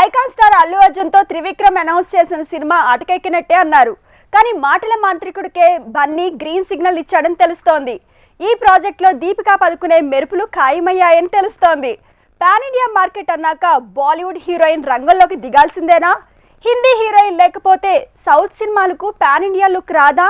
Icon star Allu Arjun తో Trivikram announce చేసిన cinema అటకెక్కినట్టే అన్నారు. కానీ మాటల మాంత్రికుడికే బన్నీ గ్రీన్ సిగ్నల్ ఇచ్చాడని తెలుస్తోంది. ఈ ప్రాజెక్ట్ లో దీపికా పదుకునే మెరుపులు ఖాయమయ్యాయని తెలుస్తోంది. పాన్ ఇండియా మార్కెట్ అన్నాక బాలీవుడ్ హీరోయిన్ రంగంలోకి దిగాల్సిందేనా? హిందీ హీరోయిన్ లేకపోతే సౌత్ సినిమాలకు పాన్ ఇండియా లుక్ రాదా?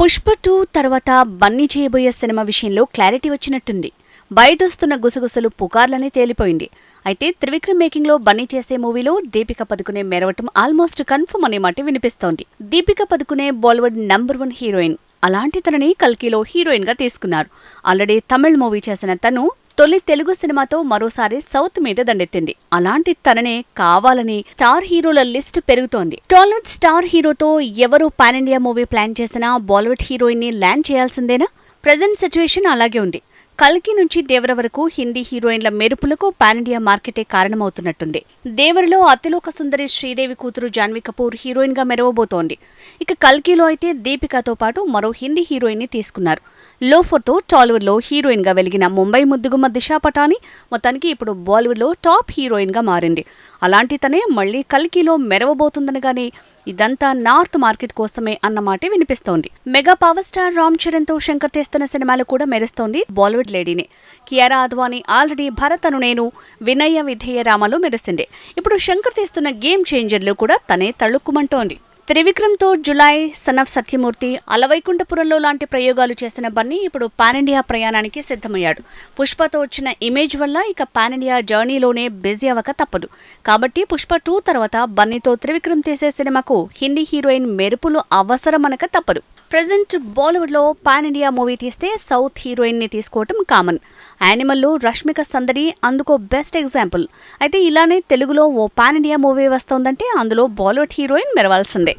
పుష్ప 2 తర్వాత బన్నీ చేయబోయే సినిమా విషయంలో క్లారిటీ వచ్చినట్టుంది. బయటొస్తున్న గుసగుసలు పుకార్లని తేలిపోయింది. అయితే త్రివిక్రమ్ మేకింగ్ లో బన్నీ చేసే మూవీలో దీపిక పదుకునే మెరవటం ఆల్మోస్ట్ కన్ఫర్మ్ అనే మాట వినిపిస్తోంది. Deepika Padukone Bollywood number 1 heroine. అలాంటి తనని కల్కిలో హీరోయిన్ గా తీసుకున్నారు. ఆల్రెడీ తమిళ్ మూవీ చేసిన తను తొలి తెలుగు సినిమాతో మరోసారి సౌత్ మీద దండెత్తింది. అలాంటి తననే కావాలని స్టార్ హీరోల లిస్ట్ పెరుగుతోంది. టాలీవుడ్ స్టార్ హీరోతో ఎవరు పాన్ ఇండియా మూవీ ప్లాన్ చేసినా బాలీవుడ్ హీరోయిన్ ని ల్యాండ్ చేయాల్సిందేనా? ప్రెజెంట్ సిచ్యువేషన్ అలాగే ఉంది. కల్కి నుంచి దేవర వరకు హిందీ హీరోయిన్ల మెరుపులకు పాన్ ఇండియా మార్కెటే కారణమవుతున్నట్టుంది. దేవరలో అతిలోక సుందరి శ్రీదేవి కూతురు జాన్వీ కపూర్ హీరోయిన్ గా మెరవబోతోంది. ఇక కల్కిలో అయితే దీపికాతో పాటు మరో హిందీ హీరోయిన్ ని తీసుకున్నారు. లోఫర్తో టాలీవుడ్ లో హీరోయిన్ గా వెలిగిన ముంబై ముద్దుగుమ్మ దిశా పటాని మొత్తానికి ఇప్పుడు బాలీవుడ్ లో టాప్ హీరోయిన్ గా మారింది. అలాంటి తనే మళ్లీ కల్కిలో మెరవబోతుందనగానే ఇదంతా నార్త్ మార్కెట్ కోసమే అన్నమాటే వినిపిస్తోంది. Mega power star Ram Charan తో శంకర్ తెస్తున్న సినిమాలు కూడా మెరుస్తోంది బాలీవుడ్ లేడీనే. కియారా అద్వానీ ఆల్రెడీ భరత్ అను నేను, వినయ విధేయ రామలో మెరిసింది. ఇప్పుడు శంకర్ తెస్తున్న గేమ్ చేంజర్లు కూడా తనే తళుక్కుమంటోంది. త్రివిక్రమ్ తో జులై, సన్ ఆఫ్ సత్యమూర్తి, అలవైకుంఠపురంలో లాంటి ప్రయోగాలు చేసిన బన్నీ ఇప్పుడు పాన్ ఇండియా ప్రయాణానికి సిద్ధమయ్యాడు. పుష్పతో వచ్చిన ఇమేజ్ వల్ల ఇక పాన్ ఇండియా జర్నీలోనే బిజీ అవ్వక తప్పదు. కాబట్టి పుష్ప 2 తర్వాత బన్నీతో త్రివిక్రమ్ తీసే సినిమాకు హిందీ హీరోయిన్ మెరుపులు అవసరమనక తప్పదు. ప్రెజెంట్ బాలీవుడ్ లో పాన్ ఇండియా మూవీ తీస్తే సౌత్ హీరోయిన్ ని తీసుకోవటం కామన్. యానిమల్లో రష్మిక సందడి అందుకో బెస్ట్ ఎగ్జాంపుల్. అయితే ఇలానే తెలుగులో ఓ పాన్ ఇండియా మూవీ వస్తోందంటే అందులో బాలీవుడ్ హీరోయిన్ మెరవాల్సిందే.